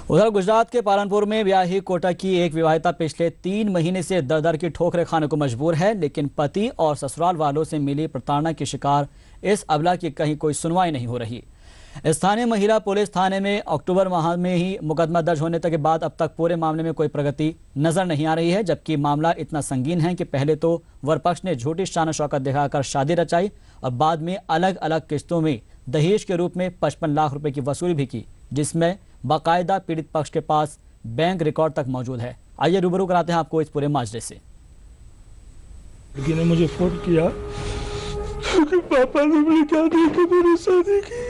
उधर गुजरात के पालनपुर में ब्याही कोटा की एक विवाहिता पिछले 3 महीने से दर दर की ठोकरें खाने को मजबूर है, लेकिन पति और ससुराल वालों से मिली प्रताड़ना की शिकार इस अबला की कहीं कोई सुनवाई नहीं हो रही। स्थानीय महिला पुलिस थाने में अक्टूबर माह में ही मुकदमा दर्ज होने के बाद अब तक पूरे मामले में कोई प्रगति नजर नहीं आ रही है, जबकि मामला इतना संगीन है कि पहले तो वर पक्ष ने झूठी शान शौकत दिखाकर शादी रचाई और बाद में अलग अलग किस्तों में दहेज के रूप में 55 लाख रुपए की वसूली भी की, जिसमें बाकायदा पीड़ित पक्ष के पास बैंक रिकॉर्ड तक मौजूद है। आइए रूबरू कराते हैं आपको इस पूरे माजरे से। लड़की ने मुझे फोन किया कि पापा ने मुझे क्या देखा मेरी शादी की।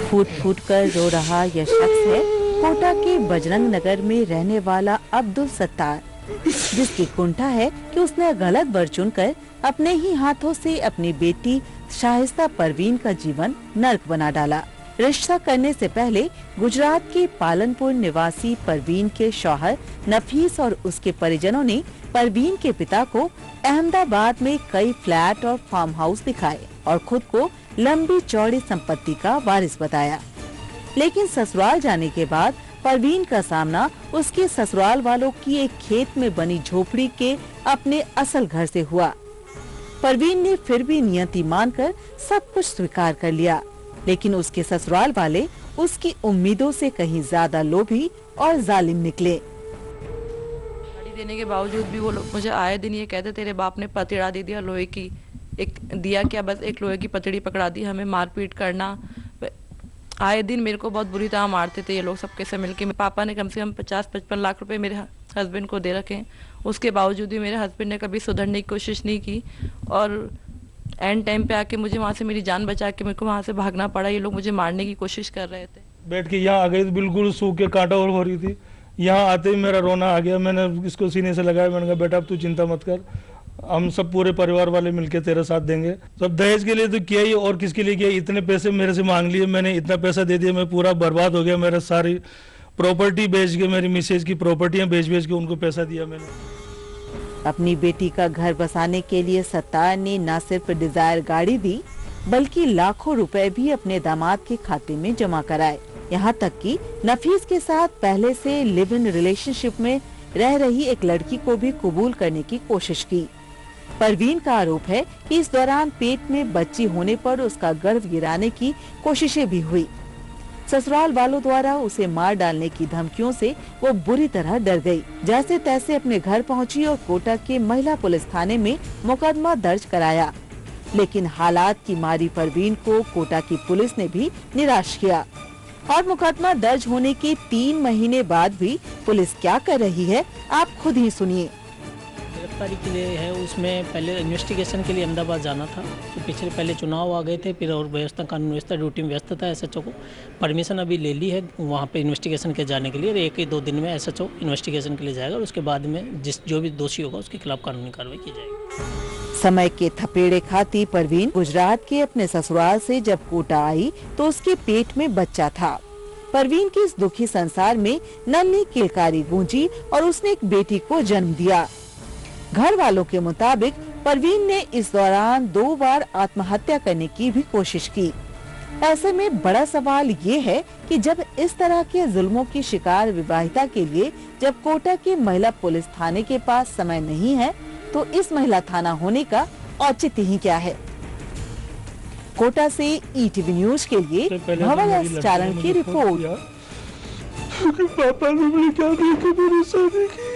फूट फूट कर रो रहा यह शख्स है कोटा के बजरंग नगर में रहने वाला अब्दुल सत्तार, जिसकी कुंठा है कि उसने गलत वर चुनकर अपने ही हाथों से अपनी बेटी शाइस्ता परवीन का जीवन नर्क बना डाला। रिश्ता करने से पहले गुजरात के पालनपुर निवासी परवीन के शौहर नफीस और उसके परिजनों ने परवीन के पिता को अहमदाबाद में कई फ्लैट और फार्म हाउस दिखाए और खुद को लंबी चौड़ी संपत्ति का वारिस बताया, लेकिन ससुराल जाने के बाद परवीन का सामना उसके ससुराल वालों की एक खेत में बनी झोपड़ी के अपने असल घर से हुआ। परवीन ने फिर भी नियति मानकर सब कुछ स्वीकार कर लिया, लेकिन उसके ससुराल वाले उसकी उम्मीदों से कहीं ज्यादा लोभी और जालिम निकले। गाड़ी देने के बावजूद भी वो लोग मुझे आए दिन ये कहते तेरे बाप ने पतड़ा दे दिया लोहे की, एक दिया क्या बस एक लोहे की पतड़ी पकड़ा दी, हमें मारपीट करना। आए दिन मेरे को बहुत बुरी तरह मारते थे ये लोग सबके से मिलके। पापा ने कम से कम 50-55 लाख रुपए मेरे हस्बैंड को दे रखे, उसके बावजूद भी मेरे हस्बैंड ने कभी सुधरने की कोशिश नहीं की और एंड टाइम पे आके मुझे वहाँ से मेरी जान बचा के मेरे को वहाँ से भागना पड़ा। ये लोग मुझे मारने की कोशिश कर रहे थे। बैठ के यहाँ आ गई तो बिल्कुल सूख के कांटा और हो रही थी। यहाँ आते ही मेरा रोना आ गया। मैंने इसको सीने से लगाया, मैंने कहा बेटा अब तू चिंता मत कर, हम सब पूरे परिवार वाले मिलके तेरा साथ देंगे। सब दहेज के लिए तो किया ही, और किसके लिए किया? इतने पैसे मेरे से मांग लिए, मैंने इतना पैसा दे दिया, मैं पूरा बर्बाद हो गया। मेरा सारी प्रॉपर्टी बेच के, मेरी मिसेज की प्रॉपर्टियां बेच के उनको पैसा दिया मैंने। अपनी बेटी का घर बसाने के लिए सत्तार ने न सिर्फ डिजायर गाड़ी दी, बल्कि लाखों रुपए भी अपने दामाद के खाते में जमा कराए। यहाँ तक कि नफीस के साथ पहले से लिव इन रिलेशनशिप में रह रही एक लड़की को भी कबूल करने की कोशिश की। परवीन का आरोप है कि इस दौरान पेट में बच्ची होने पर उसका गर्भ गिराने की कोशिशें भी हुई। ससुराल वालों द्वारा उसे मार डालने की धमकियों से वो बुरी तरह डर गई। जैसे तैसे अपने घर पहुंची और कोटा के महिला पुलिस थाने में मुकदमा दर्ज कराया, लेकिन हालात की मारी परवीन को कोटा की पुलिस ने भी निराश किया। और मुकदमा दर्ज होने के 3 महीने बाद भी पुलिस क्या कर रही है, आप खुद ही सुनिए। गिरफ्तारी के लिए है, उसमें पहले इन्वेस्टिगेशन के लिए अहमदाबाद जाना था, तो पिछले पहले चुनाव आ गए थे, फिर और व्यवस्था कानून व्यवस्था ड्यूटी में व्यस्त था। एसएचओ को परमिशन अभी ले ली है वहाँ पे इन्वेस्टिगेशन के जाने के लिए। 1-2 दिन में एसएचओ इन्वेस्टिगेशन के लिए जाएगा और उसके बाद में जो भी दोषी होगा उसके खिलाफ कानूनी कार्रवाई की जाएगी। समय के थपेड़े खाती परवीन गुजरात के अपने ससुराल से जब कोटा आई तो उसके पेट में बच्चा था। परवीन के इस दुखी संसार में नन्ही किलकारी गूंजी और उसने एक बेटी को जन्म दिया। घर वालों के मुताबिक परवीन ने इस दौरान 2 बार आत्महत्या करने की भी कोशिश की। ऐसे में बड़ा सवाल ये है कि जब इस तरह के जुल्मों की शिकार विवाहिता के लिए जब कोटा की महिला पुलिस थाने के पास समय नहीं है, तो इस महिला थाना होने का औचित्य ही क्या है? कोटा से ईटीवी न्यूज के लिए भवन एस चारण की रिपोर्ट। पापा ने मुझे क्या देखा मेरी शादी की।